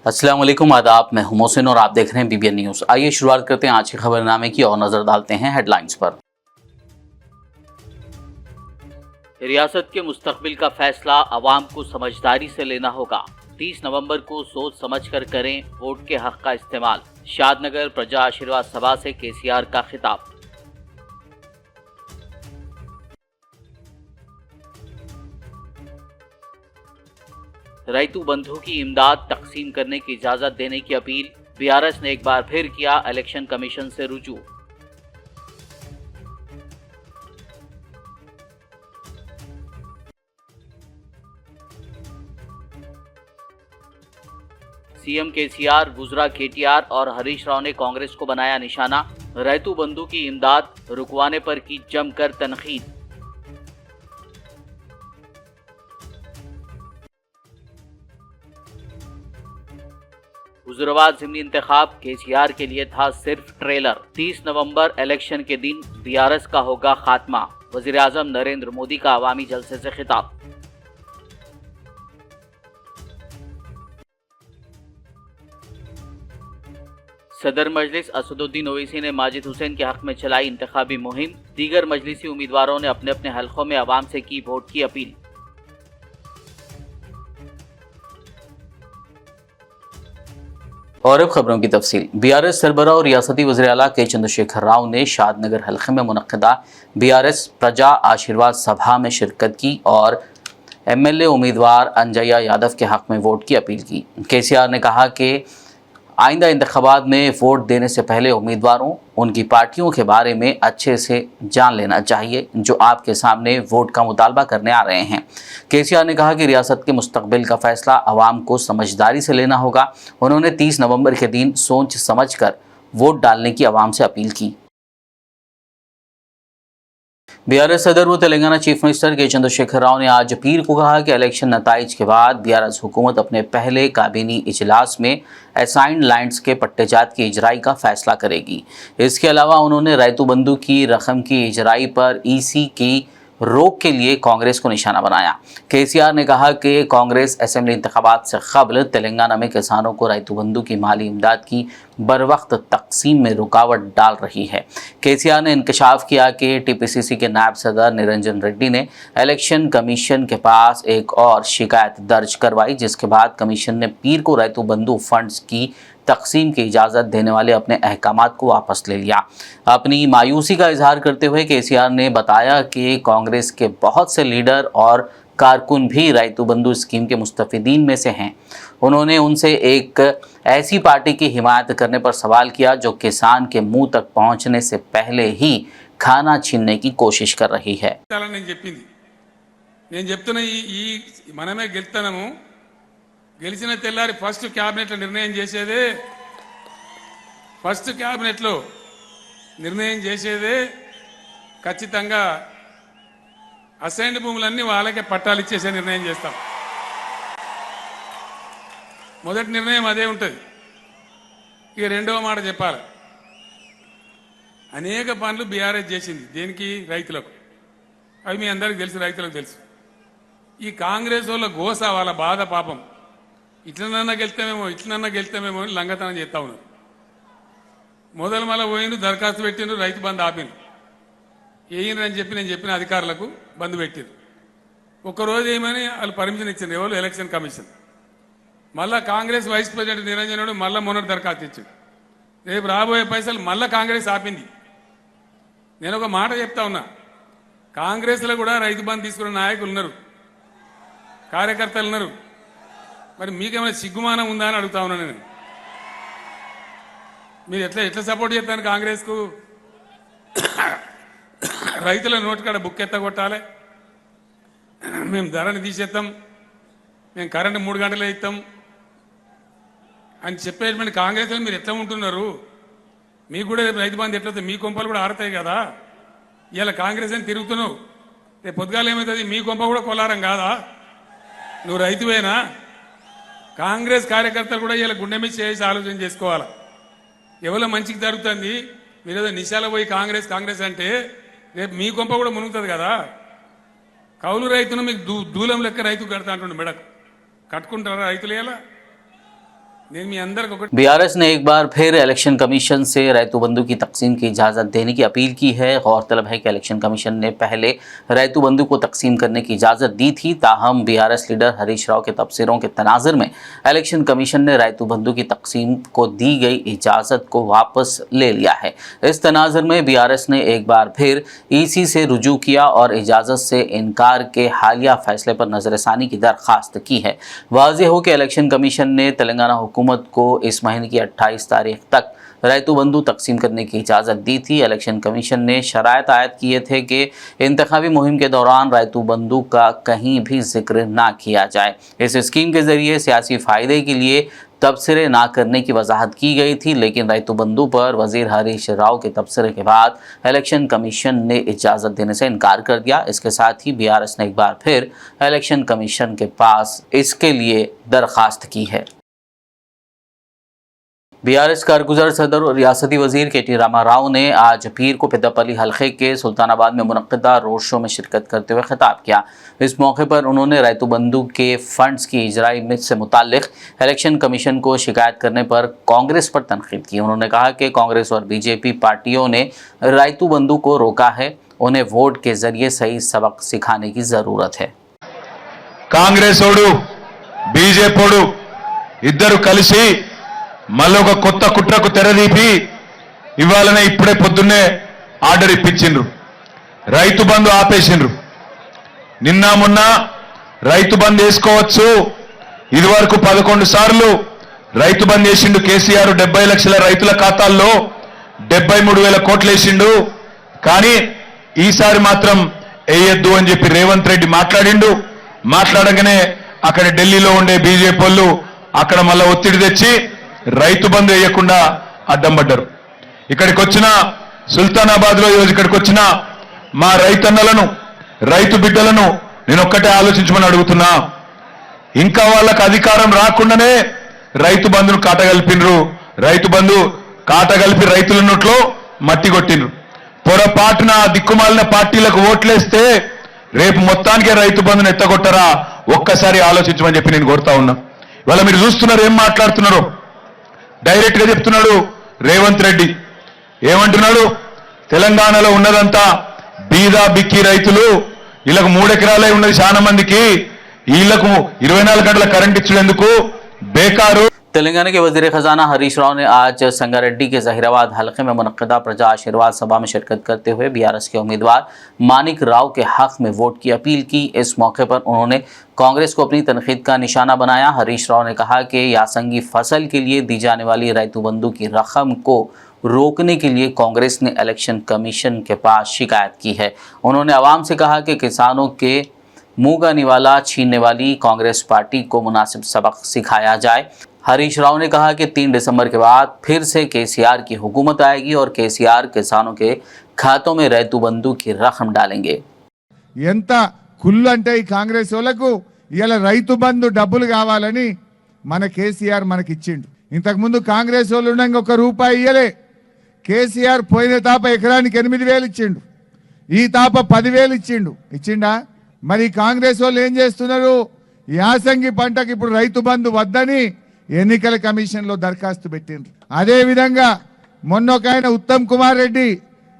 अस्सलाम वालेकुम, आदाब। मैं हूं मोहसिन और आप देख रहे हैं बीबीएन न्यूज़। आइए शुरुआत करते हैं आज के खबरनामे की और नजर डालते हैं हेडलाइंस पर। रियासत के मुस्तकबिल का फैसला अवाम को समझदारी से लेना होगा। 30 नवंबर को सोच समझ कर करें वोट के हक का इस्तेमाल। शादनगर प्रजा आशीर्वाद सभा से केसीआर का खिताब। रैतू बंधु की इमदाद तकसीम करने की इजाजत देने की अपील। बीआरएस ने एक बार फिर किया इलेक्शन कमीशन से रुजू। सीएम केसीआर, गुजरा केटीआर और हरीश राव ने कांग्रेस को बनाया निशाना। रैतू बंधु की इमदाद रुकवाने पर की जमकर तनकीद। हुजूराबाद ज़िमनी इंतखाब केसीआर के लिए था सिर्फ ट्रेलर। 30 नवंबर इलेक्शन के दिन बीआरएस का होगा खात्मा। वजीर आजम नरेंद्र मोदी का अवामी जलसे से खिताब। सदर मजलिस असदुद्दीन ओवैसी ने माजिद हुसैन के हक में चलाई इंतखाबी मुहिम। दीगर मजलिसी उम्मीदवारों ने अपने अपने हलकों में अवाम से की वोट की अपील। और अब खबरों की तफसील। बीआरएस सरबराह और रियासती वज़ीर आला के चंद्रशेखर राव ने शादनगर हल्के में मुनक्किदा बीआरएस प्रजा आशीर्वाद सभा में शिरकत की और एमएलए उम्मीदवार अंजया यादव के हक में वोट की अपील की। केसीआर ने कहा कि आइंदा इंतखाबात में वोट देने से पहले उम्मीदवारों, उनकी पार्टियों के बारे में अच्छे से जान लेना चाहिए जो आपके सामने वोट का मुतालबा करने आ रहे हैं। केसीआर ने कहा कि रियासत के मुस्तकबिल का फैसला आवाम को समझदारी से लेना होगा। उन्होंने 30 नवंबर के दिन सोच समझ कर वोट डालने की आवाम से अपील की। बीआरएस सदर व तेलंगाना चीफ मिनिस्टर के चंद्रशेखर राव ने आज पीर को कहा कि इलेक्शन नताइज के बाद बीआरएस हुकूमत अपने पहले काबीनी इजलास में असाइंड लैंड्स के पट्टेजात की इजराई का फैसला करेगी। इसके अलावा उन्होंने रैतू बंधु की रकम की इजराई पर ईसी की रोक के लिए कांग्रेस को निशाना बनाया। केसीआर ने कहा कि कांग्रेस असेंबली इंतखाबात से कबल तेलंगाना में किसानों को रैतू बंधु की माली इमदाद की बरवक्त तकसीम में रुकावट डाल रही है। केसीआर ने इंकशाफ किया कि टीपीसीसी के नायब सदर निरंजन रेड्डी ने इलेक्शन कमीशन के पास एक और शिकायत दर्ज करवाई, जिसके बाद कमीशन ने पीर को रैतू बंधु फंड्स की तकसीम की इजाज़त देने वाले अपने अहकामात को वापस ले लिया। अपनी मायूसी का इजहार करते हुए केसीआर ने बताया कि कांग्रेस के बहुत से लीडर और कारकुन भी रैतू बंधु स्कीम के मुस्तफिदीन में से हैं। उन्होंने उनसे एक ऐसी पार्टी की हिमायत करने पर सवाल किया जो किसान के मुंह तक पहुंचने से पहले ही खाना छीनने की कोशिश कर रही है। గెలిచిన తెల్లారి ఫస్ట్ క్యాబినెట్ నిర్ణయం చేసేదే ఖచ్చితంగా అసైన్డ్ భూములన్నీ వాళ్ళకే పట్టాలు ఇచ్చేసే నిర్ణయం చేస్తాం. మొదటి నిర్ణయం అదే ఉంటుంది. ఇక రెండవ మాట చెప్పాలి. అనేక పనులు బీఆర్ఎస్ చేసింది దేనికి? రైతులకు. అవి మీ అందరికీ తెలుసు, రైతులకు తెలుసు. ఈ కాంగ్రెస్ వాళ్ళ గోస, వాళ్ళ బాధ పాపం ఇట్లనన్నా గెలుస్తామేమో అని లంగతనం చేస్తా ఉన్నారు. మొదలు మళ్ళీ పోయిండు, దరఖాస్తు పెట్టిండ్రు, రైతు బంధు ఆపిండ్రు. వేయండి చెప్పి నేను చెప్పిన అధికారులకు బంధు పెట్టిండ్రు. ఒక్కరోజు ఏమని వాళ్ళు పర్మిషన్ ఇచ్చిండ్రు, ఎవరు? Election commission. మళ్ళా కాంగ్రెస్ వైస్ ప్రెసిడెంట్ నిరంజనుడు మళ్ళీ మొన్నటి దరఖాస్తు ఇచ్చాడు. రేపు రాబోయే పైసలు మళ్ళా కాంగ్రెస్ ఆపింది. నేను ఒక మాట చెప్తా ఉన్నా, కాంగ్రెస్లో కూడా రైతు బంధు తీసుకున్న నాయకులు ఉన్నారు, కార్యకర్తలు ఉన్నారు. మరి మీకేమైనా సిగ్గుమానం ఉందా అని అడుగుతా ఉన్నా నేను. మీరు ఎట్లా సపోర్ట్ చేస్తాను కాంగ్రెస్కు? రైతుల నోటి కాడ బుక్ ఎత్తగొట్టాలి, మేము ధరని తీసేస్తాం, మేము కరెంటు 3 గంటలే ఇస్తాం అని చెప్పేటువంటి కాంగ్రెస్లో మీరు ఎట్లా ఉంటున్నారు? మీకు కూడా రైతు బంధు ఎట్లయితే మీ కొంపలు కూడా ఆడతాయి కదా. ఇలా కాంగ్రెస్ అని తిరుగుతున్నావు, రేపు పొద్దుగాల ఏమవుతుంది? మీ కొంప కూడా కొలారం కాదా? నువ్వు రైతువేనా? కాంగ్రెస్ కార్యకర్తలు కూడా ఇలా గుండె మీద చేసి ఆలోచన చేసుకోవాలి. ఎవరో మంచికి జరుగుతుంది, మీరేదో నిశాల పోయి కాంగ్రెస్ అంటే రేపు మీ కొంప కూడా మునుగుతుంది కదా. కౌలు రైతును మీకు దూలం లెక్క రైతు కడతా అంటుండే మెడకు. కట్టుకుంటారా రైతులు? ఎలా నేను మీ అందరికి ఒకటి बीआरएस ने एक बार फिर इलेक्शन कमीशन से रैतू बंधु की तकसीम की इजाज़त देने की अपील की है। गौरतलब है कि इलेक्शन कमीशन ने पहले रैतू बंधु को तकसीम करने की इजाज़त दी थी, ताहम बीआरएस लीडर हरीश राव के तबसरों के तनाज़ुर में इलेक्शन कमीशन ने रैतू बंधु की तकसीम को दी गई इजाज़त को वापस ले लिया है। इस तनाज़ुर में बीआरएस ने एक बार फिर ईसी से रुजू किया और इजाज़त से इनकार के हालिया फैसले पर नज़रसानी की दरख्वास्त की है। वाज़ेह हो कि इलेक्शन कमीशन ने तेलंगाना हुकूमत को इस महीने की 28 तारीख तक रैतू बंधु तकसीम करने की इजाज़त दी थी। इलेक्शन कमीशन ने शराइत आयद किए थे कि इंतखाबी मुहिम के दौरान रैतू बंधु का कहीं भी जिक्र ना किया जाए। इस स्कीम के ज़रिए सियासी फ़ायदे के लिए तबसरे ना करने की वजाहत की गई थी, लेकिन रैतू बंधु पर वज़ीर हरीश राव के तबसरे के बाद इलेक्शन कमीशन ने इजाज़त देने से इनकार कर दिया। इसके साथ ही बीआरएस ने एक बार फिर इलेक्शन कमीशन के पास इसके लिए दरख्वास्त की है। बीआरएस कारगुजार सदर और रियासती वजीर के टी रामा राव ने आज पीर को पेद्दापल्ली हल्के के सुल्तानाबाद में मुनक्किदा रोड शो में शिरकत करते हुए खिताब किया। इस मौके पर उन्होंने रैतू बंधु के फंड्स की इजराई में से मुताल्लिक इलेक्शन कमीशन को शिकायत करने पर कांग्रेस पर तनकीद की। उन्होंने कहा कि कांग्रेस और बीजेपी पार्टियों ने रैतू बंधु को रोका है, उन्हें वोट के जरिए सही सबक सिखाने की ज़रूरत है। कांग्रेस बीजेपी इద్దరు కలిసి మళ్ళొక కొత్త కుట్రకు తెరదీపి ఇవాళనే ఇప్పుడే పొద్దున్నే ఆర్డర్ ఇప్పించిండ్రు, రైతు బంధు ఆపేసిండ్రు। నిన్న మొన్న రైతు బంధు వేసుకోవచ్చు, ఇదివరకు 11 సార్లు రైతు బంధు వేసిండు కేసీఆర్। 70 లక్షల రైతుల ఖాతాల్లో 73,000 కోట్లు వేసిండు, కానీ ఈసారి మాత్రం వేయొద్దు అని చెప్పి రేవంత్ రెడ్డి మాట్లాడిండు। మాట్లాడగానే అక్కడ ఢిల్లీలో ఉండే బీజేపీ వాళ్ళు అక్కడ మళ్ళా ఒత్తిడి తెచ్చి రైతు బంధు వేయకుండా అడ్డం పడ్డారు। ఇక్కడికి వచ్చిన సుల్తానాబాద్ లో ఈరోజు ఇక్కడికి వచ్చిన మా రైతన్నలను రైతు బిడ్డలను నేను ఒక్కటే ఆలోచించమని అడుగుతున్నా, ఇంకా వాళ్ళకి అధికారం రాకుండానే రైతు బంధును కాటగలిపినరు, రైతు బంధు కాటగలిపి రైతుల నోట్లో మట్టి కొట్టినరు। పొరపాటున దిక్కుమాలిన పార్టీలకు ఓట్లేస్తే రేపు మొత్తానికే రైతు బంధును ఎత్తగొట్టరా, ఒక్కసారి ఆలోచించమని చెప్పి నేను కోరుతా ఉన్నా। ఇవాళ మీరు చూస్తున్నారు ఏం మాట్లాడుతున్నారో, డైరెక్ట్ గా చెప్తున్నాడు రేవంత్ రెడ్డి। ఏమంటున్నాడు, తెలంగాణలో ఉన్నదంతా బీదా బిక్కి రైతులు, వీళ్ళకు 3 ఎకరాలే ఉన్నది చాలా మందికి, వీళ్ళకు 24 గంటల కరెంట్ ఇచ్చేందుకు బేకారు। तेलंगाना के वजीर खजाना हरीश राव ने आज संगारेड्डी के जहीराबाद हल्के में मुनक्किदा प्रजा आशीर्वाद सभा में शिरकत करते हुए बीआरएस के उम्मीदवार मानिक राव के हक में वोट की अपील की। इस मौके पर उन्होंने कांग्रेस को अपनी तनकीद का निशाना बनाया। हरीश राव ने कहा कि यासंगी फसल के लिए दी जाने वाली रैतू बंधु की रकम को रोकने के लिए कांग्रेस ने इलेक्शन कमीशन के पास शिकायत की है। उन्होंने आवाम से कहा कि किसानों के मुंह का निवाला छीनने वाली कांग्रेस पार्टी को मुनासिब सबक सिखाया जाए। हरीश राव ने कहा कि 3 दिसंबर के बाद फिर से केसीआर की हुकूमत आएगी और केसीआर किसानों के खातों में रैतू बंधु की रकम डालेंगे। ఎంత కుళ్ళు అంటే ఈ కాంగ్రెస్ వాళ్ళకు ఇలా రైతు బంధు డబ్బులు కావాలని మన కేసీఆర్ మనకి ఇచ్చిండు। ఇంతకు ముందు కాంగ్రెస్ వాళ్ళు ఉండగా ₹1 ఇయ్యలే, కేసీఆర్ పోయిన తాప ఎకరానికి 8,000 ఇచ్చిండు, ఈ తాప 10,000 ఇచ్చిండా? మరి కాంగ్రెస్ వాళ్ళు ఏం చేస్తున్నారు, యాసంగి పంటకి ఇప్పుడు రైతు బంధు వద్దని ఎన్నికల కమిషన్ లో దరఖాస్తు పెట్టిండ్రు। అదే విధంగా మొన్న ఒక ఆయన ఉత్తమ్ కుమార్ రెడ్డి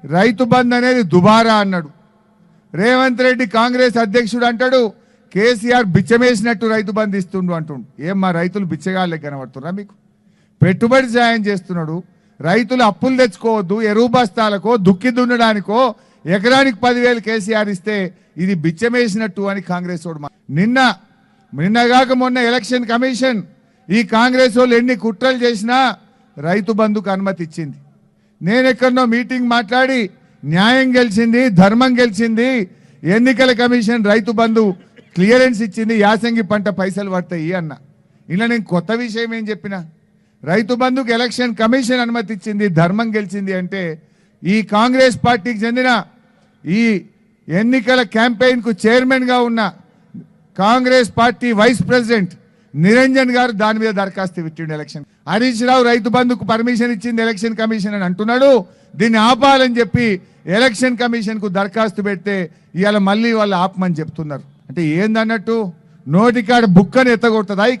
రైతు బంధు అనేది దుబారా అన్నాడు। రేవంత్ రెడ్డి కాంగ్రెస్ అధ్యక్షుడు అంటాడు కేసీఆర్ బిచ్చమేసినట్టు రైతు బంధు ఇస్తుండు అంటుండు। ఏం మా రైతులు బిచ్చగాళ్ళే కనబడుతున్నా మీకు? పెట్టుబడి సాయం చేస్తున్నాడు, రైతులు అప్పులు తెచ్చుకోవద్దు, ఎరువు బస్తాలకో దుక్కి దున్నడానికో ఎకరానికి 10,000 కేసీఆర్ ఇస్తే ఇది బిచ్చమేసినట్టు అని కాంగ్రెస్ వాడు నిన్నగాక మొన్న ఎలక్షన్ కమిషన్ ఈ కాంగ్రెస్ వాళ్ళు ఎన్ని కుట్రలు చేసినా రైతు బంధుకు అనుమతి ఇచ్చింది। నేను ఎక్కడనో మీటింగ్ మాట్లాడి న్యాయం గెలిచింది, ధర్మం గెలిచింది, ఎన్నికల కమిషన్ రైతు బంధు క్లియరెన్స్ ఇచ్చింది, యాసంగి పంట పైసలు పడతాయి అన్న। ఇలా నేను కొత్త విషయం ఏం చెప్పినా, రైతు బంధుకు ఎలక్షన్ కమిషన్ అనుమతి ఇచ్చింది, ధర్మం గెలిచింది అంటే ఈ కాంగ్రెస్ పార్టీకి చెందిన ఈ ఎన్నికల క్యాంపెయిన్ కు చైర్మన్ గా ఉన్న Congress party vice president Niranjan గారు దాని మీద దరఖాస్తు పెట్టిండు ఎలక్షన్। హరీష్ రావు రైతు బంధుకు పర్మిషన్ ఇచ్చింది ఎలక్షన్ కమిషన్ అని అంటున్నాడు, దీన్ని ఆపాలని చెప్పి ఎలక్షన్ కమిషన్ కు దరఖాస్తు పెడితే ఇవాళ మళ్ళీ వాళ్ళు ఆపమని చెప్తున్నారు। అంటే ఏందన్నట్టు నోటికాడ బుక్కని ఎత్తగొడుతుందా ఈ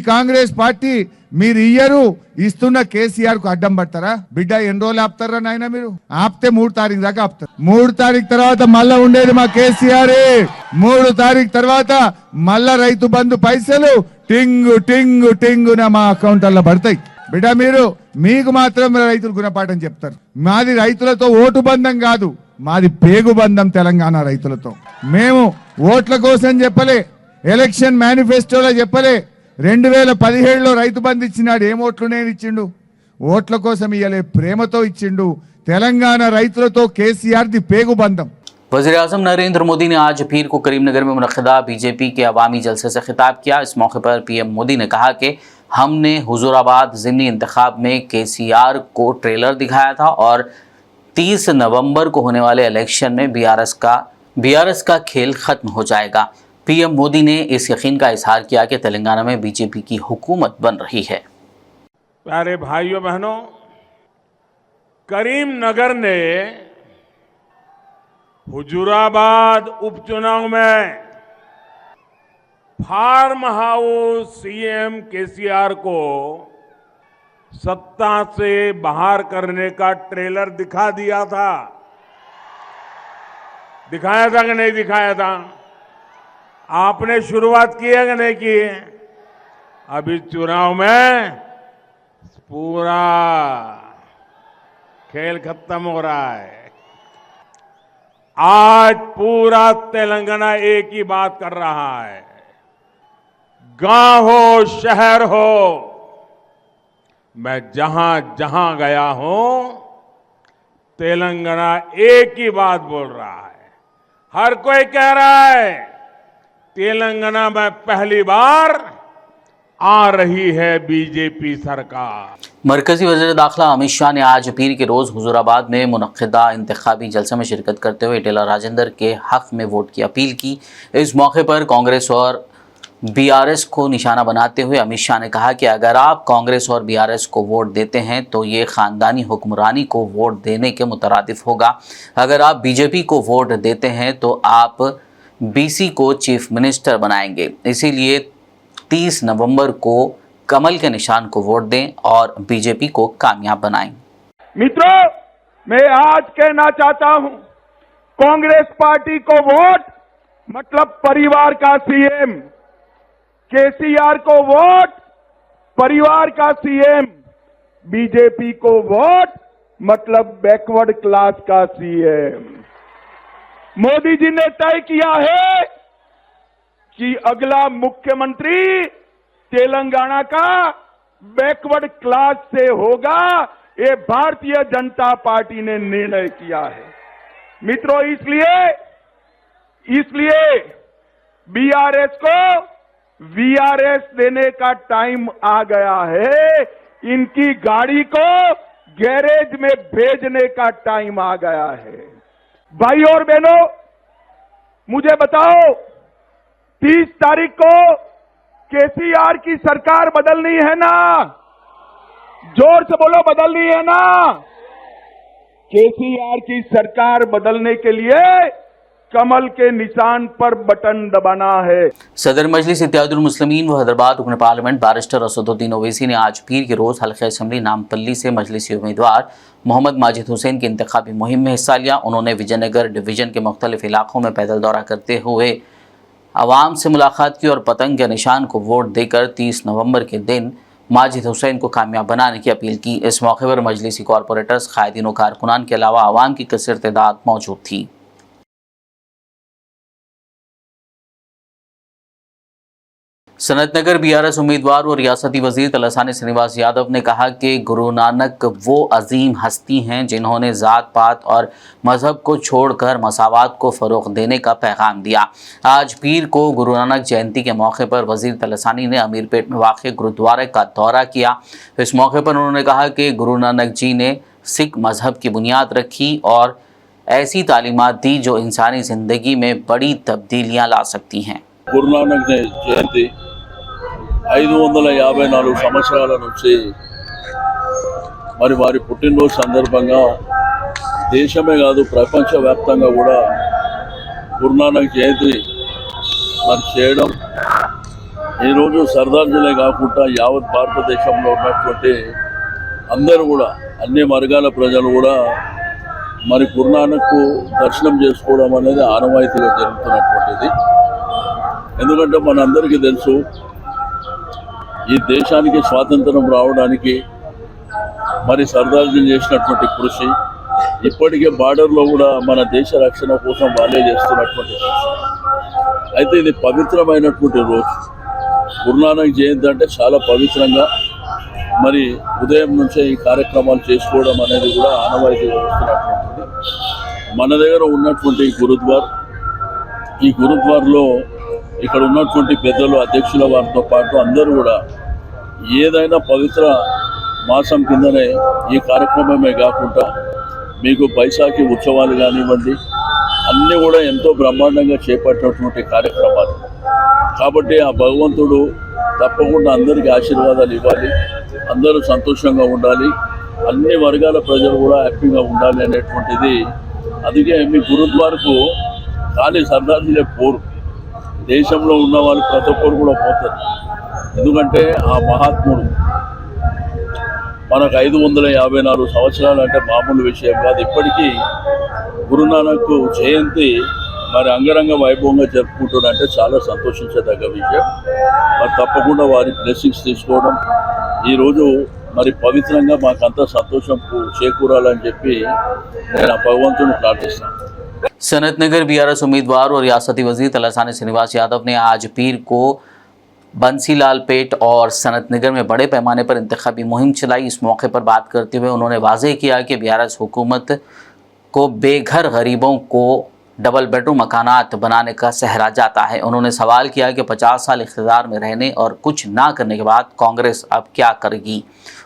కాంగ్రెస్ పార్టీ మీరు ఇయ్యరు ఇస్తున్న కేసీఆర్ కు అడ్డం పడతారా బిడ్డ ఎన్ని రోజులు ఆపుతారా నాయన మీరు ఆపితే 3 తారీఖు దాకా ఆపుతారు 3 తారీఖు తర్వాత మళ్ళా ఉండేది మా కేసీఆర్ 3 తారీఖు తర్వాత మళ్ళా రైతు బంధు పైసలు టింగు టింగు టింగున మా అకౌంట్లలో పడతాయి బిడ్డ మీకు మాత్రం రైతులు గుణపాఠం చెప్తారు మాది రైతులతో ఓటు బంధం కాదు మాది పేగు బంధం తెలంగాణ రైతులతో మేము ఓట్ల కోసం చెప్పలే ఎలక్షన్ మేనిఫెస్టోలో చెప్పలే 2017లో రైతు బంధు ఇచ్చినాడు ఏం ఓట్లు నేను ఇచ్చిండు ఓట్ల కోసం ఇయ్యలే ప్రేమతో ఇచ్చిండు తెలంగాణ రైతులతో కేసీఆర్ ది పేగు బంధం। वज़ीर-ए-आज़म नरेंद्र मोदी ने आज पीर को करीमनगर में मुनक़्क़दा बीजेपी के अवामी जलसे से खिताब किया। इस मौके पर पीएम मोदी ने कहा कि हमने हुजूराबाद ज़िमनी इंतखाब में केसीआर को ट्रेलर दिखाया था और 30 नवंबर को होने वाले इलेक्शन में बीआरएस का खेल खत्म हो जाएगा। पीएम मोदी ने इस यकीन का इजहार किया कि तेलंगाना में बीजेपी की हुकूमत बन रही है। प्यारे भाइयों बहनों, करीमनगर ने हुजूराबाद उपचुनाव में फार्म हाउस सीएम केसीआर को सत्ता से बाहर करने का ट्रेलर दिखा दिया था। दिखाया था कि नहीं दिखाया था? आपने शुरुआत की है कि नहीं की? अभी चुनाव में पूरा खेल खत्म हो रहा है। आज पूरा तेलंगाना एक ही बात कर रहा है, गांव हो शहर हो, मैं जहां जहां गया हूं तेलंगाना एक ही बात बोल रहा है। हर कोई कह रहा है तेलंगाना में पहली बार आ रही है बीजेपी सरकार। मरकजी वज़ीर दाखिला अमित शाह ने आज पीर के रोज़ हुजूराबाद में मुनक़्क़दा इंतखाबी जलसे में शिरकत करते हुए टेलर राजेंद्र के हक़ में वोट की अपील की। इस मौके पर कांग्रेस और बीआरएस को निशाना बनाते हुए अमित शाह ने कहा कि अगर आप कांग्रेस और बीआरएस को वोट देते हैं तो ये ख़ानदानी हुक्मरानी को वोट देने के मुतरादिफ होगा। अगर आप बीजेपी को वोट देते हैं तो आप बीसी को चीफ मिनिस्टर बनाएंगे। इसीलिए 30 नवंबर को कमल के निशान को वोट दें और बीजेपी को कामयाब बनाएं। मित्रों, मैं आज कहना चाहता हूं, कांग्रेस पार्टी को वोट मतलब परिवार का सीएम, केसीआर को वोट परिवार का सीएम, बीजेपी को वोट मतलब बैकवर्ड क्लास का सीएम। मोदी जी ने तय किया है कि अगला मुख्यमंत्री तेलंगाना का बैकवर्ड क्लास से होगा। ये भारतीय जनता पार्टी ने निर्णय किया है। मित्रों, इसलिए बीआरएस को वीआरएस देने का टाइम आ गया है। इनकी गाड़ी को गैरेज में भेजने का टाइम आ गया है। भाई और बहनों, मुझे बताओ, 30 तारीख को केसीआर की सरकार बदलनी है ना? जोर से बोलो, बदलनी है ना? केसीआर की सरकार बदलने के लिए कमल के निशान पर बटन दबाना है। सदर मजलिस इत्तेहादुल मुस्लिमीन व हैदराबाद रुकन पार्लियामेंट बैरिस्टर असदुद्दीन ओवैसी ने आज पीर के रोज़ हल्के असम्बली नामपल्ली से मजलिसी उम्मीदवार मोहम्मद माजिद हुसैन की इंतखाबी मुहिम में हिस्सा लिया। उन्होंने विजयनगर डिवीजन के मुख्तलिफ इलाकों में पैदल दौरा करते हुए आवाम से मुलाकात की और पतंग के निशान को वोट देकर 30 नवंबर के दिन माजिद हुसैन को कामयाब बनाने की अपील की। इस मौके पर मजलिसी कॉरपोरेटर्स, कायदीन व कारकुनान के अलावा आवाम की कसीर तादाद मौजूद थी। सनतनगर बीआरएस उम्मीदवार और रियासती वजीर तलसानी श्रीनिवास यादव ने कहा कि गुरु नानक वो अजीम हस्ती हैं जिन्होंने ज़ात पात और मज़हब को छोड़कर मसावात को फ़रोग़ देने का पैगाम दिया। आज पीर को गुरु नानक जयंती के मौके पर वजीर तलसानी ने अमीरपेट में वाक़ गुरुद्वारे का दौरा किया। इस मौके पर उन्होंने कहा कि गुरु नानक जी ने सिख मज़हब की बुनियाद रखी और ऐसी तालीमात दी जो इंसानी ज़िंदगी में बड़ी तब्दीलियाँ ला सकती हैं। गुरु नानक जयंती 554 సంవత్సరాల నుంచి మరి వారి పుట్టినరోజు సందర్భంగా దేశమే కాదు ప్రపంచవ్యాప్తంగా కూడా గురునానక్ జయంతి మరి చేయడం ఈరోజు సర్దార్ జిల్లా కాకుండా యావత్ భారతదేశంలో ఉన్నటువంటి అందరూ కూడా అన్ని వర్గాల ప్రజలు కూడా మరి గురునానక్ దర్శనం చేసుకోవడం అనేది ఆనవాయితీగా జరుగుతున్నటువంటిది. ఎందుకంటే మనందరికీ తెలుసు ఈ దేశానికి స్వాతంత్రం రావడానికి మరి సర్దార్జీ చేసినటువంటి కృషి, ఇప్పటికే బార్డర్లో కూడా మన దేశ రక్షణ కోసం వాళ్ళే చేస్తున్నటువంటి కృషి. అయితే ఇది పవిత్రమైనటువంటి రోజు. గురునానక్ జయంతి అంటే చాలా పవిత్రంగా మరి ఉదయం నుంచే ఈ కార్యక్రమాలు చేసుకోవడం అనేది కూడా ఆనవాయితీగా వస్తున్నటువంటిది. మన దగ్గర ఉన్నటువంటి ఈ గురుద్వార్లో ఇక్కడ ఉన్నటువంటి పెద్దలు, అధ్యక్షుల వారితో పాటు అందరూ కూడా ఏదైనా పవిత్ర మాసం కిందనే ఈ కార్యక్రమమే కాకుండా మీకు బైశాఖి ఉత్సవాలు కానివ్వండి, అన్నీ కూడా ఎంతో బ్రహ్మాండంగా చేపట్టినటువంటి కార్యక్రమాలు. కాబట్టి ఆ భగవంతుడు తప్పకుండా అందరికీ ఆశీర్వాదాలు ఇవ్వాలి, అందరూ సంతోషంగా ఉండాలి, అన్ని వర్గాల ప్రజలు కూడా హ్యాపీగా ఉండాలి అనేటువంటిది. అందుకే మీ గురుద్వారకు ఖాళీ సర్దార్జీలే పోరు, దేశంలో ఉన్న వాళ్ళు ప్రతి ఒక్కరు కూడా పోతారు. ఎందుకంటే ఆ మహాత్ముడు మనకు 554 సంవత్సరాలు అంటే మామూలు విషయం కాదు. ఇప్పటికీ గురునానక్ జయంతి మరి అంగరంగ వైభవంగా జరుపుకుంటారంటే చాలా సంతోషించదగ్గ విషయం. మరి తప్పకుండా వారి బ్లెస్సింగ్స్ తీసుకోవడం ఈరోజు మరి పవిత్రంగా మాకంతా సంతోషం చేకూరాలని చెప్పి నేను ఆ భగవంతుని ప్రార్థిస్తాను. सनतनगर बीआरएस उम्मीदवार और रियासती वजीर तलासानी श्रीनिवास यादव ने आज पीर को बंसीलाल पेट और सनतनगर में बड़े पैमाने पर इंतखाबी मुहिम चलाई। इस मौके पर बात करते हुए उन्होंने वाज़ेह किया कि बीआरएस हुकूमत को बेघर गरीबों को डबल बेडरूम मकानात बनाने का सहरा जाता है। उन्होंने सवाल किया कि 50 साल इख्तियार में रहने और कुछ ना करने के बाद कांग्रेस अब क्या करेगी।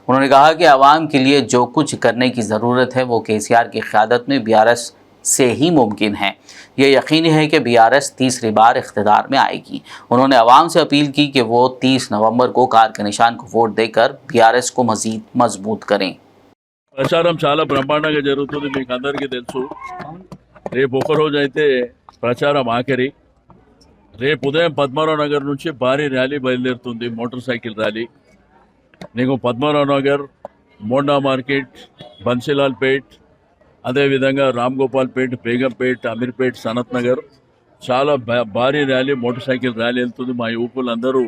उन्होंने कहा कि आवाम के लिए जो कुछ करने की ज़रूरत है वो केसीआर की क़यादत में बीआरएस से ही मुमकिन है। ये यकीनी है कि बीआरएस तीसरी बार इख्तियार में आएगी। उन्होंने आवाम से अपील की कि वो 30 नवंबर को कार के निशान को वोट देकर बीआरएस को मज़ीद मजबूत करें। ప్రచారం చాలా బ్రహ్మాండంగా జరుగుతుంది. మీకు అందరికీ తెలుసు, రేపు ఒకరోజు అయితే ప్రచారం ఆఖరి. రేపు ఉదయం పద్మారావు నగర్ నుంచి భారీ ర్యాలీ బయలుదేరుతుంది, మోటార్ సైకిల్ ర్యాలీ. నీకు పద్మారావు నగర్, మోండా మార్కెట్, బన్సీలాల్ పేట్, అదేవిధంగా రామ్ గోపాల్ పేట్, బేగంపేట్, అమీర్పేట్, సనత్ నగర్ చాలా భారీ ర్యాలీ, మోటార్ సైకిల్ ర్యాలీ వెళ్తుంది. మా యువకులందరూ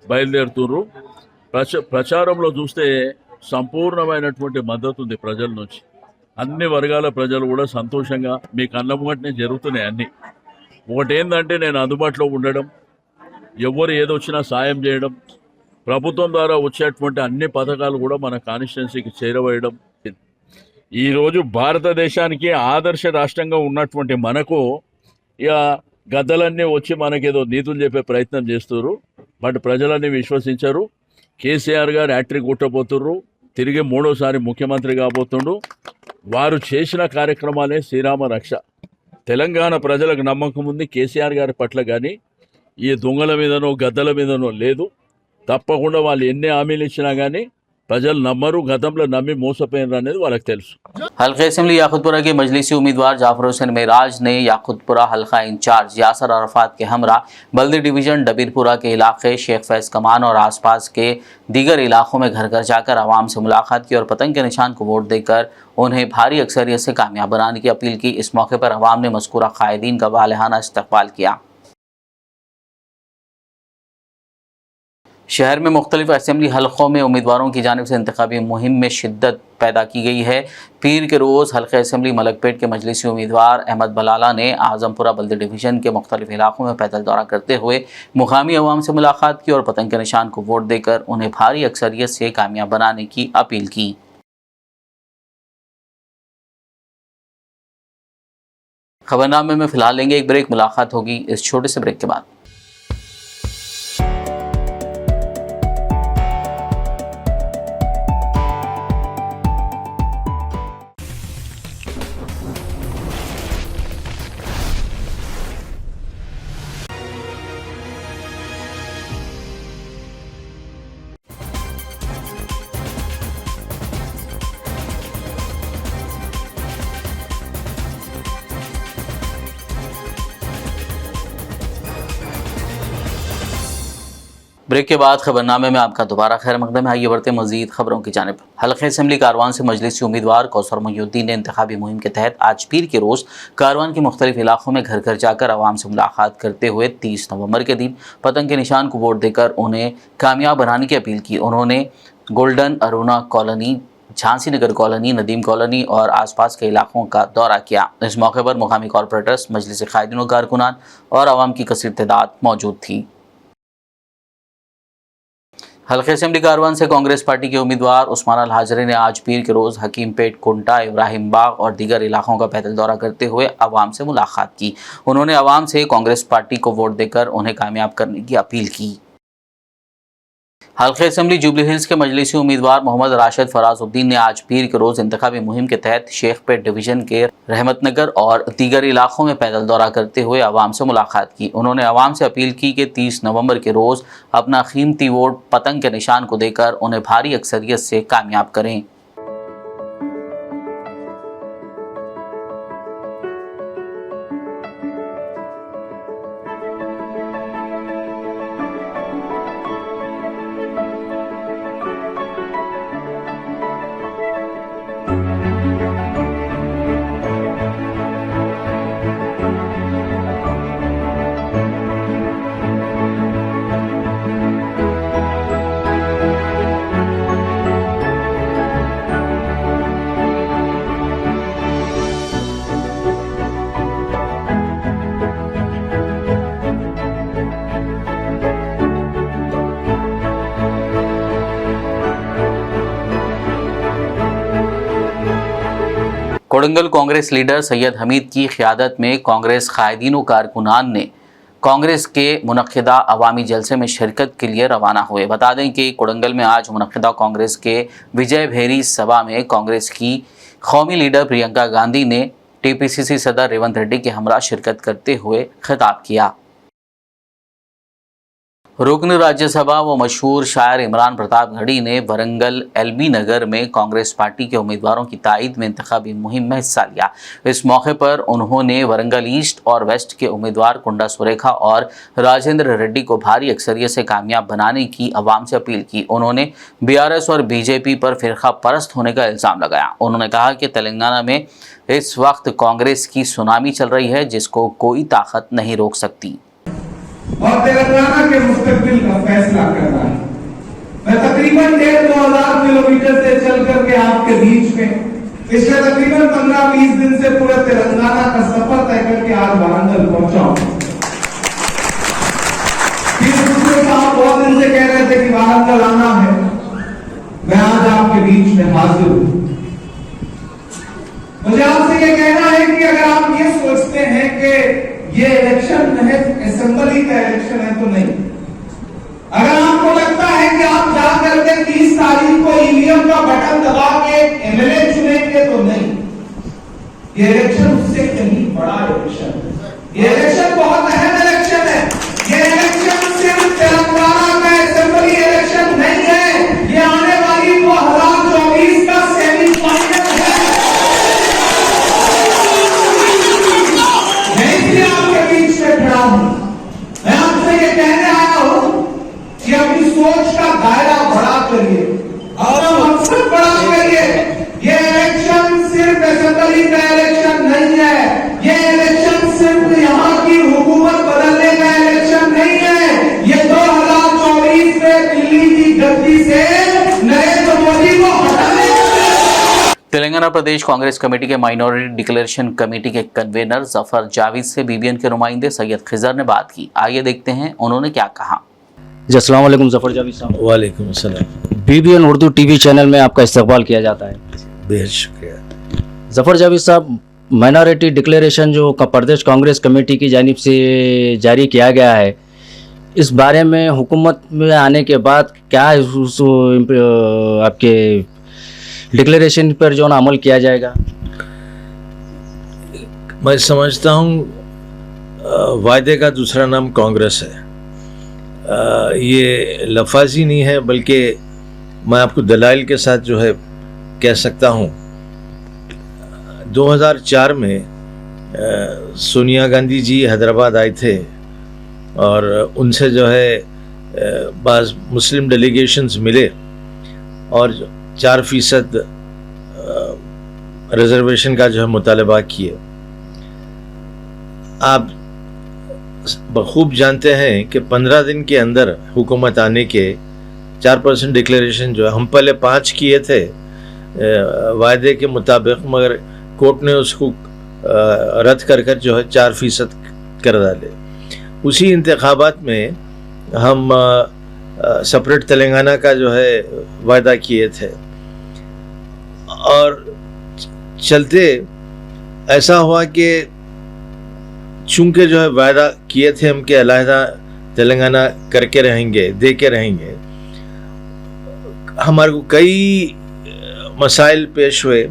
బయలుదేరుతున్నారు. ప్రచారంలో చూస్తే సంపూర్ణమైనటువంటి మద్దతు ఉంది ప్రజల నుంచి. అన్ని వర్గాల ప్రజలు కూడా సంతోషంగా మీ కళ్ళ ముంగటనే జరుగుతున్నాయి అన్నీ. ఒకటి ఏంటంటే నేను అందుబాటులో ఉండడం, ఎవరు ఏదొచ్చినా సాయం చేయడం, ప్రభుత్వం ద్వారా వచ్చేటువంటి అన్ని పథకాలు కూడా మన కాన్స్టిట్యున్సీకి చేరవేయడం. ఈరోజు భారతదేశానికి ఆదర్శ రాష్ట్రంగా ఉన్నటువంటి మనకు ఇక గద్దలన్నీ వచ్చి మనకేదో నీతులు చెప్పే ప్రయత్నం చేస్తున్నారు. బట్ ప్రజలన్నీ విశ్వసించరు. కేసీఆర్ గారు హ్యాట్రిక్ కొట్టబోతున్నారు, తిరిగి 3వ ముఖ్యమంత్రి కాబోతుండు. వారు చేసిన కార్యక్రమాలే శ్రీరామ రక్ష. తెలంగాణ ప్రజలకు నమ్మకం ఉంది కేసీఆర్ గారి పట్ల, కానీ ఈ దొంగల మీదనో గద్దల మీదనో లేదు. తప్పకుండా వాళ్ళు ఎన్ని హామీలు ఇచ్చినా కానీ ప్రజలు నమ్మరు, గతంలో నమ్మి మోసపోయినారు అనేది వాళ్ళకి తెలుసు. हल्का असम्बली याकुतपुरा के मजलिसी उम्मीदवार जाफर हुसैन मेराज ने याकुतपुरा हल्का इंचार्ज यासर अरफात के हमरा बल्दी डिवीज़न डबीरपुरा के इलाके शेख फैज़ कमान और आसपास के दीगर इलाकों में घर घर जाकर आवाम से मुलाकात की और पतंग के निशान को वोट देकर उन्हें भारी अक्सरियत से कामयाब बनाने की अपील की। इस मौके पर आवाम ने मज़कूरा कायदीन का वालिहाना इस्तकबाल किया। शहर में मुख्तलिफ असम्बली हलकों में उम्मीदवारों की जानिब से इंतखाबी मुहिम में शिद्दत पैदा की गई है। पीर के रोज़ हल्का असम्बली मलकपेट के मजलिसी उम्मीदवार अहमद बलाला ने आजमपुरा बल्दी डिवीज़न के मुख्तलिफ इलाकों में पैदल दौरा करते हुए मुकामी अवाम से मुलाकात की और पतंग के निशान को वोट देकर उन्हें भारी अक्सरियत से कामयाब बनाने की अपील की। खबरनामे में फ़िलहाल लेंगे एक ब्रेक, मुलाकात होगी इस छोटे से ब्रेक के बाद। ब्रेक के बाद खबरनामे में आपका दोबारा खैर मकदम है। आइए बढ़ते मजीद खबरों की जानिब। हल्के असम्बली कारवान से मजलिसी उम्मीदवार कौसर मोहिउद्दीन ने इंतखाबी मुहिम के तहत आज पीर के रोज़ कारवान के मुख्तलिफ इलाकों में घर घर जाकर आवाम से मुलाकात करते हुए 30 नवंबर के दिन पतंग के निशान को वोट देकर उन्हें कामयाब बनाने की अपील की। उन्होंने गोल्डन अरुणा कॉलोनी, झांसी नगर कॉलोनी, नदीम कॉलोनी और आसपास के इलाकों का दौरा किया। इस मौके पर मुकामी कॉरपोरेटर्स, मजलिस कायदीन कारकुनान और आवाम की कसीर तादाद मौजूद थी। हल्के असम्बली कारवान से कांग्रेस पार्टी के उम्मीदवार उस्मान अल हाजरी ने आज पीर के रोज़ हकीम पेट, कुंटा, इब्राहिम बाग और दीगर इलाकों का पैदल दौरा करते हुए आवाम से मुलाकात की। उन्होंने आवाम से कांग्रेस पार्टी को वोट देकर उन्हें कामयाब करने की अपील की। हल्के असम्बली जुबली हिल्स के मजलिसी उम्मीदवार मोहम्मद राशिद फराजुद्दीन ने आज पीर के रोज़ इंतखाबी मुहिम के तहत शेखपेट डिवीज़न के रहमतनगर और दीगर इलाकों में पैदल दौरा करते हुए आवाम से मुलाकात की। उन्होंने आवाम से अपील की कि 30 नवंबर के रोज़ अपना कीमती वोट पतंग के निशान को देकर उन्हें भारी अक्सरियत से कामयाब करें। कोडंगल कांग्रेस लीडर सैयद हमीद की क़ियादत में कांग्रेस कायदीन कारकुनान ने कांग्रेस के मुनक्किदा अवामी जलसे में शिरकत के लिए रवाना हुए। बता दें कि कोडंगल में आज मुनक्किदा कांग्रेस के विजय भेरी सभा में कांग्रेस की कौमी लीडर प्रियंका गांधी ने टीपीसीसी सदर रेवंत रेड्डी के हमरा शिरकत करते हुए खिताब किया। रुकन राज्यसभा व मशहूर शायर इमरान प्रताप घड़ी ने वरंगल एलबी नगर में कांग्रेस पार्टी के उम्मीदवारों की तायद में इंतखाबी मुहिम में हिस्सा लिया। इस मौके पर उन्होंने वरंगल ईस्ट और वेस्ट के उम्मीदवार कुंडा सुरेखा और राजेंद्र रेड्डी को भारी अक्सरियत से कामयाब बनाने की आवाम से अपील की। उन्होंने बीआरएस और बीजेपी पर फिरका परस्त होने का इल्ज़ाम लगाया। उन्होंने कहा कि तेलंगाना में इस वक्त कांग्रेस की सुनामी चल रही है जिसको कोई ताकत नहीं रोक सकती और तेलंगाना के मुस्तकबिल का फैसला करना है। मैं तकरीबन 1,500 किलोमीटर से चल करके आपके बीच में पिछले तकरीबन 15-20 दिन से पूरे तेलंगाना का सफर तय करके आज वारंगल पहुंचा हूं। फिर दूसरे साहब बहुत दिन से कह रहे थे कि वारंगल आना है, मैं आज आपके बीच में हाजिर हूं। मुझे आपसे ये कहना है कि अगर आप ये सोचते हैं कि ये इलेक्शन महज असेंबली का इलेक्शन है तो नहीं। अगर आपको लगता है कि आप जाकर के 30 तारीख को ईवीएम का बटन दबा के एमएलए चुनेंगे तो नहीं। ये इलेक्शन उससे कहीं बड़ा इलेक्शन है। ये इलेक्शन बहुत अहम इलेक्शन है। ये इलेक्शन सिर्फ तेलंगाना का असेंबली इलेक्शन नहीं है, ये आने वाली 2024 का सेमीफाइनल है। मैं आपसे ये कहने आया हूं कि अपनी सोच का दायरा बड़ा करिए, अपना मकसद बड़ा करिए। ये इलेक्शन सिर्फ असेंबली का इलेक्शन नहीं है, ये इलेक्शन सिर्फ यहाँ की हुकूमत बदलने का इलेक्शन नहीं है। ये 2024 में दिल्ली की गद्दी से नरेंद्र मोदी को हटाने। तेलंगाना प्रदेश कांग्रेस कमेटी के माइनॉरिटी डिक्लेरेशन कमेटी के कन्वेनर जफर जावेद से बीबीएन के नुमाइंदे सैयद खिजर ने बात की। आइए देखते हैं उन्होंने क्या कहा। जी अस्सलाम वालेकुम जफर जावेद साहब। वालेकुम अस्सलाम। बीबीएन उर्दू टीवी चैनल में आपका इस्तकबाल किया जाता है। बेहद शुक्रिया। जफर जावेद साहब, माइनॉरिटी डिक्लेरेशन जो प्रदेश कांग्रेस कमेटी की जानिब से जारी किया गया है, इस बारे में हुकूमत में आने के बाद क्या आपके डिक्लेरेशन पर जो ना अमल किया जाएगा? मैं समझता हूँ वायदे का दूसरा नाम कांग्रेस है। ये लफाजी नहीं है, बल्कि मैं आपको दलाइल के साथ जो है कह सकता हूँ। 2004 में सोनिया गांधी जी हैदराबाद आए थे और उनसे जो है बाज़ मुस्लिम डेलीगेशंस मिले और 4% रिजर्वेशन का जो है मुतालबा किए। आप बखूब जानते हैं कि 15 दिन के अंदर हुकूमत आने के 4% डिक्लेरेशन जो है, हम पहले 5 किए थे वायदे के मुताबिक, मगर कोर्ट ने उसको रद्द कर जो है 4% कर डाले। उसी इंतखाबात में हम सेपरेट तेलंगाना का जो है वायदा किए थे, और चलते ऐसा हुआ कि चूंकि जो है वायदा किए थे हम कि अलहदा तेलंगाना करके रहेंगे, दे के रहेंगे, हमारे को कई मसाइल पेश हुए।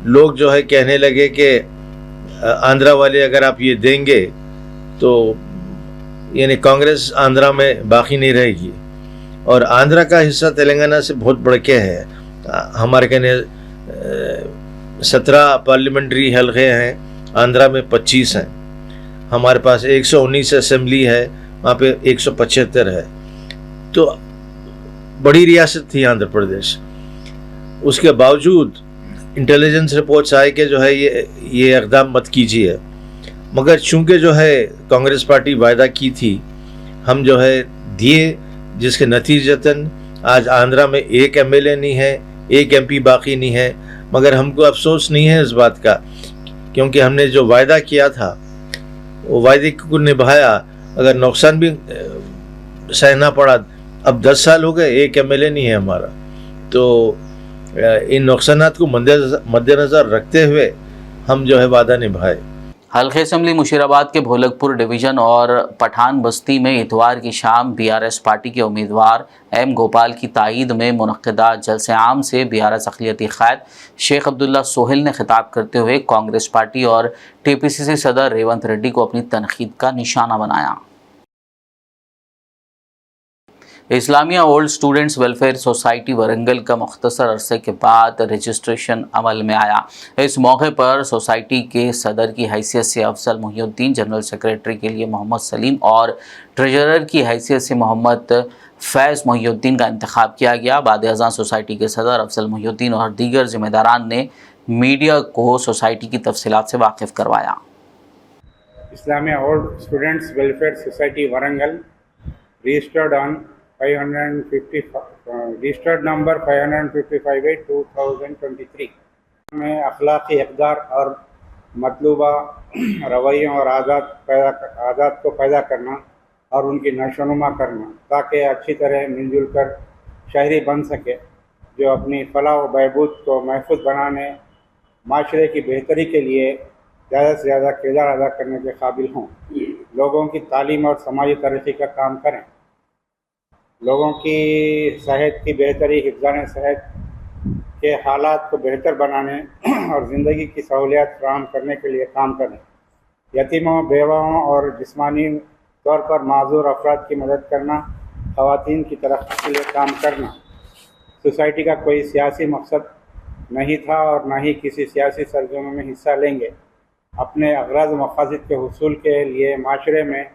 लोग जो है कहने लगे कि आंध्रा वाले अगर आप ये देंगे तो यानी कांग्रेस आंध्रा में बाकी नहीं रहेगी, और आंध्रा का हिस्सा तेलंगाना से बहुत बढ़ के है। हमारे कहने 17 पार्लियामेंट्री हलके हैं, आंध्रा में 25 हैं। हमारे पास 119 असेंबली है, वहाँ पे 175 है। तो बड़ी रियासत थी आंध्र प्रदेश। उसके बावजूद इंटेलिजेंस रिपोर्ट्स आए कि जो है ये इक़दाम मत कीजिए, मगर चूंकि जो है कांग्रेस पार्टी वायदा की थी, हम जो है दिए, जिसके नतीजतन आज आंध्रा में एक एमएलए नहीं है, एक एमपी बाकी नहीं है। मगर हमको अफसोस नहीं है इस बात का, क्योंकि हमने जो वायदा किया था वो वायदे को निभाया। अगर नुकसान भी सहना पड़ा, अब 10 साल हो गए, एक एमएलए नहीं है हमारा। तो इन नुकसानात को मद्देनज़र रखते हुए हम जो है वादा निभाए। हल्के असम्बली मुशीराबाद के भोलकपुर डिवीज़न और पठान बस्ती में इतवार की शाम बीआरएस पार्टी के उम्मीदवार एम गोपाल की ताईद में मुनक्किदा जलसे आम से बीआरएस अक़लियती क़ायद शेख अब्दुल्ला सोहेल ने खिताब करते हुए कांग्रेस पार्टी और टीपीसीसी सदर रेवंत रेड्डी को अपनी तनकीद का निशाना बनाया। Islamia old students welfare society Warangal का मुख्तसर अरसे के बाद रजिस्ट्रेशन अमल में आया। इस मौके पर सोसाइटी के सदर की हैसियत से अफजल मुहिउद्दीन, जनरल सेक्रेटरी के लिए मोहम्मद सलीम और ट्रेजरर की हैसियत से मोहम्मद फैज़ मुहिउद्दीन का इंतखाब किया गया। बाद-ए-अज़ां सोसाइटी के सदर अफजल मुहिउद्दीन और दीगर जिम्मेदारान ने मीडिया को सोसाइटी की तफसीलात से वाकिफ़ करवाया। Islamia old students welfare society Warangal registered on 550 registered number 555/2023 में अखलाकी इक़दार और मतलूबा रवैयों और आदत को पैदा करना और उनकी नशोनुमा करना, ताकि अच्छी तरह मिलजुल कर शहरी बन सके, जो अपनी फलाह व बहबूद को महफूज बनाने, माशरे की बेहतरी के लिए ज़्यादा से ज़्यादा किरदार अदा करने के काबिल हों, लोगों की तालीम और समाजी तरक्की का काम करें, लोगों की सेहत की बेहतरी, हिफ्ज़ान सेहत के हालात को बेहतर बनाने और ज़िंदगी की सहूलियात फराहम करने के लिए काम करें, यतीमों, बेवाओं और जिस्मानी तौर पर माज़ूर अफराद की मदद करना, ख़वातीन की तरक्की के लिए काम करना। सोसाइटी का कोई सियासी मकसद नहीं था और न ही किसी सियासी सरगर्मी में हिस्सा लेंगे। अपने अग़राज़ व मक़ासिद के हुसूल के लिए माशरे में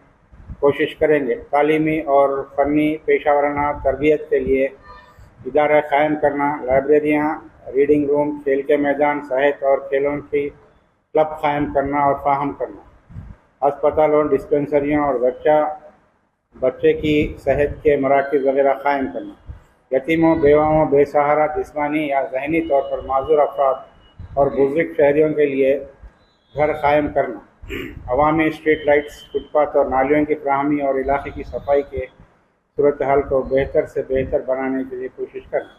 कोशिश करेंगे। तालीमी और फ़नी पेशावराना तरबियत के लिए इदारा क़ायम करना, लाइब्रेरियाँ, रीडिंग रूम, खेल के मैदान, सेहत और खेलों की क्लब क़ायम करना और फ़ाहम करना, अस्पतालों, डिस्पेंसरियों और बच्चे की सेहत के मराकज़ वगैरह क़ायम करना, यतीमों, बेवाओं, बेसहारा, जिस्मानी या ज़हनी तौर पर माज़ूर अफराद और बुज़ुर्ग शहरियों के लिए घर क़ायम करना, अवामी स्ट्रीट लाइट्स, फुटपाथ और नालियों की फराहमी और इलाके की सफाई के सूरत हाल को बेहतर से बेहतर बनाने के लिए कोशिश करना।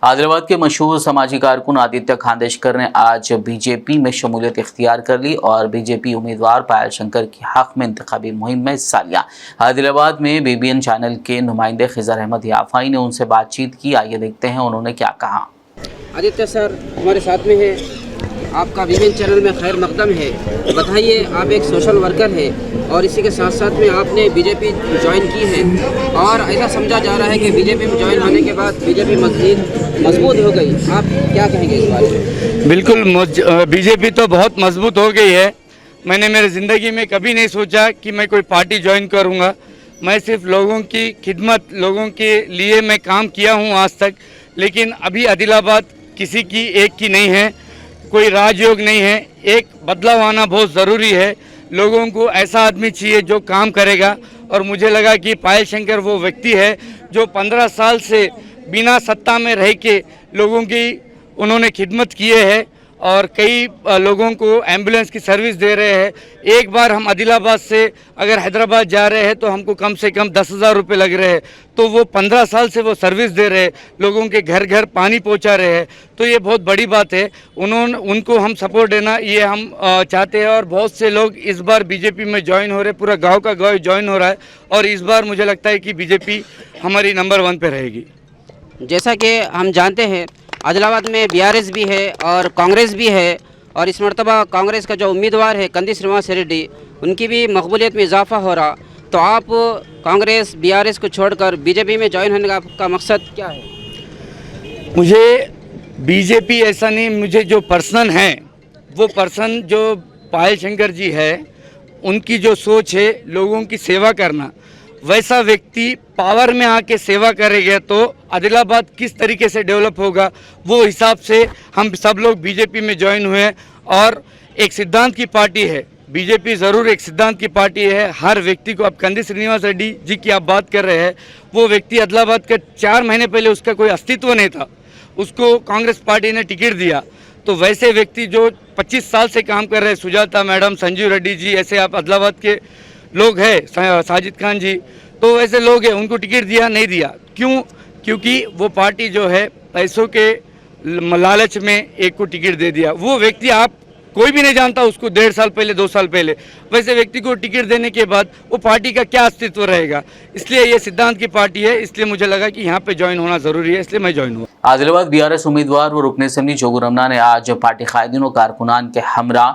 आदिलाबाद के मशहूर समाजी कारकुन आदित्य खांडेशकर ने आज बीजेपी में शमूलियत इख्तियार कर ली और बीजेपी उम्मीदवार पायल शंकर की हक में इंतखाबी मुहिम में हिस्सा लिया। आदिलाबाद में BBN चैनल के नुमाइंदे खिज़र अहमद याफ़ाई ने उनसे बातचीत की। आइए देखते हैं उन्होंने क्या कहा। आदित्य सर हमारे साथ में है, आपका BBN चैनल में खैर मकदम है। बताइए, आप एक सोशल वर्कर हैं और इसी के साथ साथ में आपने बीजेपी ज्वाइन की है और ऐसा समझा जा रहा है कि बीजेपी में ज्वाइन होने के बाद बीजेपी मजबूत हो गई। आप क्या कहेंगे इस बारे में? बिल्कुल, बीजेपी तो बहुत मजबूत हो गई है। मैंने मेरी ज़िंदगी में कभी नहीं सोचा कि मैं कोई पार्टी ज्वाइन करूंगा, मैं सिर्फ लोगों की खिदमत, लोगों के लिए मैं काम किया हूँ आज तक, लेकिन अभी आदिलाबाद किसी की एक की नहीं है, कोई राजयोग नहीं है। एक बदलाव आना बहुत ज़रूरी है। लोगों को ऐसा आदमी चाहिए जो काम करेगा, और मुझे लगा कि पायल शंकर वो व्यक्ति है जो 15 साल से बिना सत्ता में रह के लोगों की उन्होंने खिदमत किए है और कई लोगों को एम्बुलेंस की सर्विस दे रहे हैं। एक बार हम आदिलाबाद से अगर हैदराबाद जा रहे हैं तो हमको कम से कम 10,000 रुपये लग रहे हैं, तो वो 15 साल से वो सर्विस दे रहे हैं, लोगों के घर घर पानी पहुंचा रहे हैं, तो ये बहुत बड़ी बात है। उनको हम सपोर्ट देना ये हम चाहते हैं। और बहुत से लोग इस बार बीजेपी में ज्वाइन हो रहे, पूरा गाँव का गाँव ज्वाइन हो रहा है, और इस बार मुझे लगता है कि बीजेपी हमारी नंबर 1 पे रहेगी। जैसा कि हम जानते हैं आदिलाबाद में बीआरएस भी है और कांग्रेस भी है, और इस मरतबा कांग्रेस का जो उम्मीदवार है कंदी श्रीनिवास रेड्डी, उनकी भी मकबूलियत में इजाफा हो रहा, तो आप कांग्रेस बीआरएस को छोड़कर बीजेपी में ज्वाइन होने का आपका मकसद क्या है? मुझे बीजेपी ऐसा नहीं, मुझे जो पर्सन है वो पर्सन जो पायल शंकर जी है, उनकी जो सोच है लोगों की सेवा करना, वैसा व्यक्ति पावर में आके सेवा करेगा तो आदिलाबाद किस तरीके से डेवलप होगा, वो हिसाब से हम सब लोग बीजेपी में ज्वाइन हुए। और एक सिद्धांत की पार्टी है बीजेपी, ज़रूर एक सिद्धांत की पार्टी है। हर व्यक्ति को, अब कंदी श्रीनिवास रेड्डी जी की आप बात कर रहे हैं, वो व्यक्ति आदिलाबाद का 4 महीने पहले उसका कोई अस्तित्व नहीं था, उसको कांग्रेस पार्टी ने टिकट दिया। तो वैसे व्यक्ति जो 25 साल से काम कर रहे हैं, सुजाता मैडम, संजीव रेड्डी जी, ऐसे आप आदिलाबाद के लोग हैं, साजिद खान जी, तो वैसे लोग हैं, उनको टिकट दिया नहीं दिया, क्यों? क्योंकि वो पार्टी जो है पैसों के लालच में एक को टिकट दे दिया। वो व्यक्ति आप कोई भी नहीं जानता उसको 1.5 साल पहले, 2 साल पहले, वैसे व्यक्ति को टिकट देने के बाद वो पार्टी का क्या अस्तित्व रहेगा? इसलिए ये सिद्धांत की पार्टी है, इसलिए मुझे लगा कि यहाँ पे ज्वाइन होना ज़रूरी है, इसलिए मैं ज्वाइन हुआ। आदिलाबाद बीआरएस उम्मीदवार व रुकन असम्बली जोगू रमना ने आज पार्टी कायदीन व कारकुनान के हमरा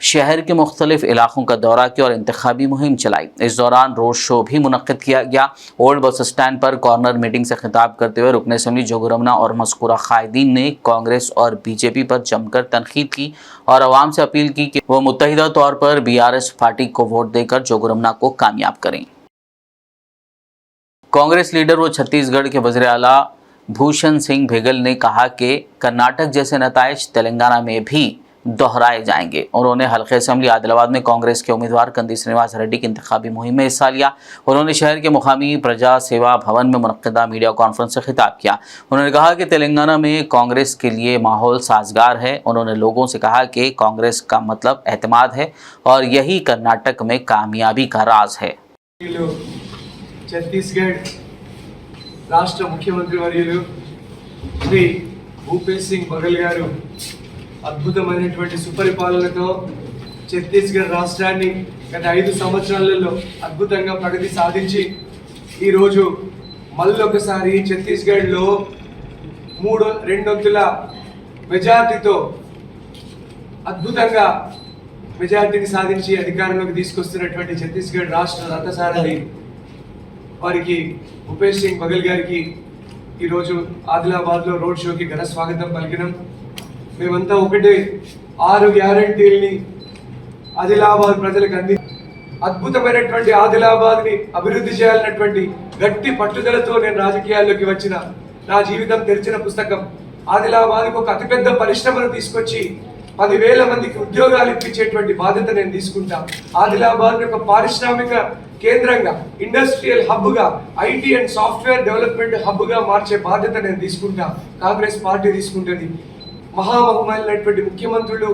शहर के मुख्तलिफ इलाकों का दौरा किया और इंतखाबी मुहिम चलाई। इस दौरान रोड शो भी मुनक्किद किया गया। ओल्ड बस स्टैंड पर कॉर्नर मीटिंग से खिताब करते हुए रुकन असम्बली जोगू रमना और मज़कूरा कायदीन ने कांग्रेस और बीजेपी पर जमकर तनकीद की और अवाम से अपील की कि वह मुत्तहिदा तौर पर बीआरएस पार्टी को वोट देकर जोगू रमना को कामयाब करें। कांग्रेस लीडर व छत्तीसगढ़ के वज़ीर आला भूषण सिंह भेगल ने कहा कि कर्नाटक जैसे नताइज तेलंगाना में भी दोहराए जाएंगे। उन्होंने हल्के असम्बली आदिलाबाद में कांग्रेस के उम्मीदवार कंदी श्रीनिवास रेड्डी की इंतखाबी मुहिम में हिस्सा लिया। उन्होंने शहर के मुकामी प्रजा सेवा भवन में मुनक्किदा मीडिया कॉन्फ्रेंस से खिताब किया। उन्होंने कहा कि तेलंगाना में कांग्रेस के लिए माहौल साजगार है। उन्होंने लोगों से कहा कि कांग्रेस का मतलब एतमाद है और यही कर्नाटक में कामयाबी का राज है। छत्तीसगढ़ राष्ट्र मुख्यमंत्री वर्युలు శ్రీ భూపేష్ సింగ్ బఘెల్ గారు అద్భుతమైనటువంటి సుపరిపాలనతో ఛత్తీస్గఢ్ రాష్ట్రాన్ని గత 5 సంవత్సరాలలో అద్భుతంగా ప్రగతి సాధించి ఈరోజు మళ్ళొకసారి ఛత్తీస్గఢ్లో 2/3 మెజార్టీతో అద్భుతంగా మెజార్టీని సాధించి అధికారంలోకి తీసుకొస్తున్నటువంటి ఛత్తీస్గఢ్ రాష్ట్ర రథసారథి వారికి భూపేష్ సింగ్ బఘెల్ గారికి ఈరోజు ఆదిలాబాద్లో రోడ్ షోకి ఘన స్వాగతం పలికినాం. మేమంతా ఒకటే 6 గ్యారంటీల్ని ఆదిలాబాద్ ప్రజలకు అంది అద్భుతమైనటువంటి ఆదిలాబాద్ని అభివృద్ధి చేయాలన్నటువంటి గట్టి పట్టుదలతో నేను రాజకీయాల్లోకి వచ్చిన. నా జీవితం తెరిచిన పుస్తకం. ఆదిలాబాద్కి ఒక అతిపెద్ద పరిశ్రమను తీసుకొచ్చి 10,000 మందికి ఉద్యోగాలు ఇప్పించేటువంటి బాధ్యత నేను తీసుకుంటా. ఆదిలాబాద్ని ఒక పారిశ్రామిక కేంద్రంగా, ఇండస్ట్రియల్ హబ్గా, ఐటీ అండ్ సాఫ్ట్వేర్ డెవలప్మెంట్ హబ్గా మార్చే బాధ్యత నేను తీసుకుంటా. కాంగ్రెస్ పార్టీ తీసుకుంటుంది. మహామహుమైనటువంటి ముఖ్యమంత్రులు,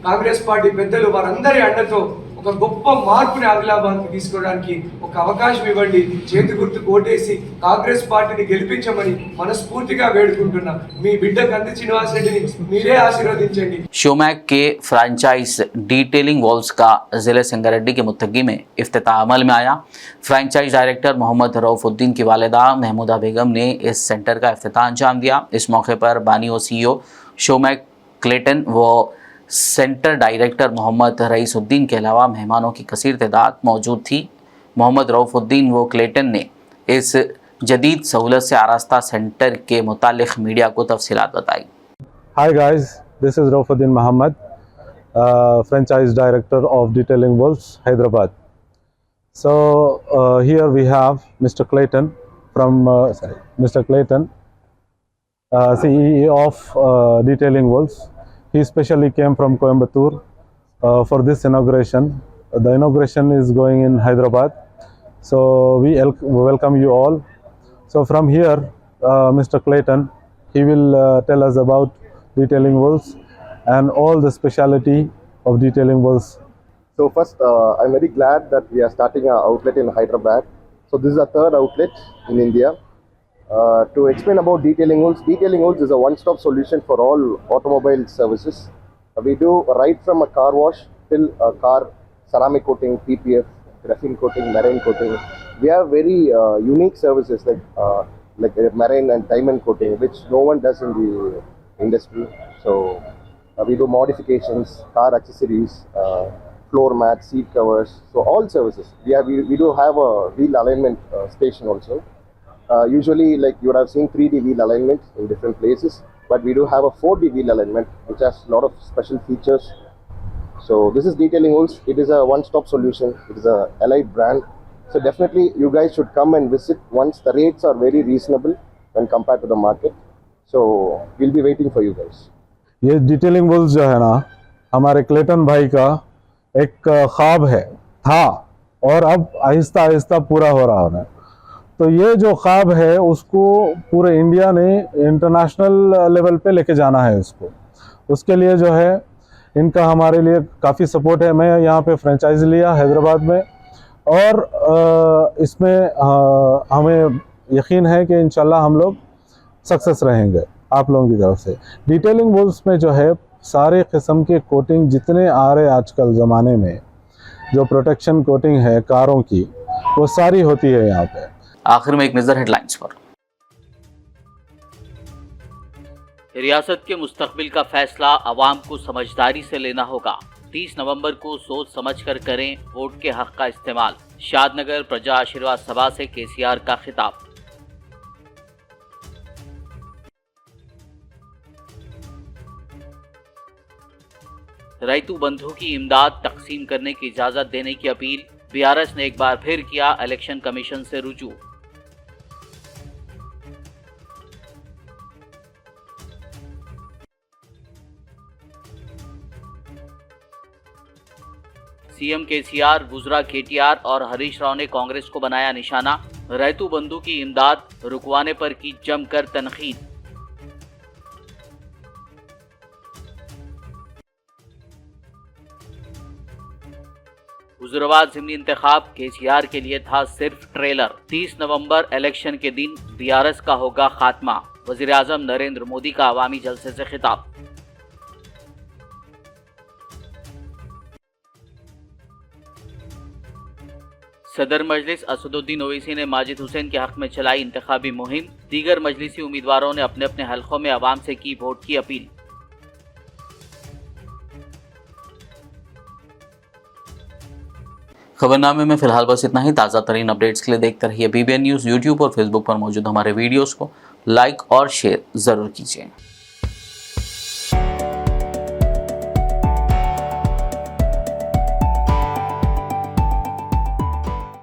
కాంగ్రెస్ పార్టీ పెద్దలు, వారందరి అండతో ఒక గొప్ప మార్పుని ఆదిలాబాద్కి తీసుకోవడానికి ఒక అవకాశం ఇవ్వండి. చేతి గుర్తుకు ఓటేసి కాంగ్రెస్ పార్టీని గెలిపించమని మనస్ఫూర్తిగా వేడుకుంటున్నా. మీ బిడ్డ కంది శ్రీనివాస్ రెడ్డిని మీరే ఆశీర్వదించండి. शोमैक के फ्रेंचाइज डिटेलिंग वॉल्स का जिले संगारेड्डी के मुत्तगी में इफ्तिताह अमल में आया। फ्रेंचाइज डायरेक्टर मोहम्मद रऊफुद्दीन की वालिदा महमूदा बेगम ने इस सेंटर का इफ्तिताह अंजाम दिया। इस मौके पर बानियो सीईओ शोमैक क्लेटन व सेंटर डायरेक्टर मोहम्मद रईसुद्दीन के अलावा मेहमानों की कसीर तादाद मौजूद थी। मोहम्मद रऊफुद्दीन व क्लेटन ने इस जदीद सहूलत से आरास्ता सेंटर के मुतालिक मीडिया को तफसीलात बताई। Hi guys, this is Raufuddin Muhammad, franchise director of Detailing Wolves, Hyderabad. So here we have Mr. Clayton from Mr. Clayton, CEO of Detailing Worlds. He specially came from Coimbatore for this inauguration. The inauguration is going in Hyderabad. So we welcome you all. So from here, Mr. Clayton, he will tell us about Detailing Worlds and all the speciality of Detailing Worlds. So first, I'm very glad that we are starting our outlet in Hyderabad. So this is our third outlet in India. To explain about Detailing Worlds is a one-stop solution for all automobile services. We do right from a car wash till a car ceramic coating, PPF, graphene coating, marine coating. We have very unique services like marine and diamond coating, which no one does in the industry. So we do modifications, car accessories, floor mats, seat covers, so all services. We do have a wheel alignment station also. Usually, like you would have seen 3D wheel alignment in different places, but we do have a 4D wheel alignment, which has a lot of special features. So this is Detailing Worlds. It is a one-stop solution. It is a allied brand. So definitely you guys should come and visit once. The rates are very reasonable when compared to the market. So we'll be waiting for you guys. ये Detailing Worlds जो है ना, हमारे Clayton भाई का एक ख्वाब है, था और अब आहिस्ता आहिस्ता पूरा हो रहा है। तो ये जो ख्वाब है उसको पूरे इंडिया ने इंटरनेशनल लेवल पे लेके जाना है इसको। उसके लिए जो है इनका हमारे लिए काफ़ी सपोर्ट है। मैं यहाँ पे फ्रेंचाइज लिया हैदराबाद में और इसमें हमें यकीन है कि इंशाल्लाह हम लोग सक्सेस रहेंगे आप लोगों की तरफ से। डिटेलिंग वर्ल्ड्स में जो है सारे किस्म के कोटिंग जितने आ रहे आजकल ज़माने में, जो प्रोटेक्शन कोटिंग है कारों की, वो सारी होती है यहाँ पे। आखिर में एक नज़र हेडलाइंस पर। रियासत के मुस्तकबिल का फैसला अवाम को समझदारी से लेना होगा। 30 नवंबर को सोच समझकर करें वोट के हक का इस्तेमाल। शादनगर प्रजा आशीर्वाद सभा से केसीआर का खिताब। रैतू बंधु की इमदाद तकसीम करने की इजाजत देने की अपील। बीआरएस ने एक बार फिर किया इलेक्शन कमीशन से रुजू। सीएम केसीआर, गुजरा केटीआर और हरीश राव ने कांग्रेस को बनाया निशाना। रैतू बंधु की इमदाद रुकवाने पर की जमकर तनकीद। हुजूराबाद ज़िमनी इंतखाब केसीआर के लिए था सिर्फ ट्रेलर। 30 नवंबर इलेक्शन के दिन बीआरएस का होगा खात्मा। वज़ीर आज़म नरेंद्र मोदी का अवामी जलसे से खिताब। सदर मजलिस असदुद्दीन ओवैसी ने माजिद हुसैन के हक में चलाई इंतखाबी मुहिम। दीगर मजलिसी उम्मीदवारों ने अपने अपने हलकों में अवाम से की वोट की अपील। खबरनामे में फिलहाल बस इतना ही। ताज़ा तरीन अपडेट्स के लिए देखते रहिए BBN न्यूज़। यूट्यूब और फेसबुक पर मौजूद हमारे वीडियोस को लाइक और शेयर ज़रूर कीजिए।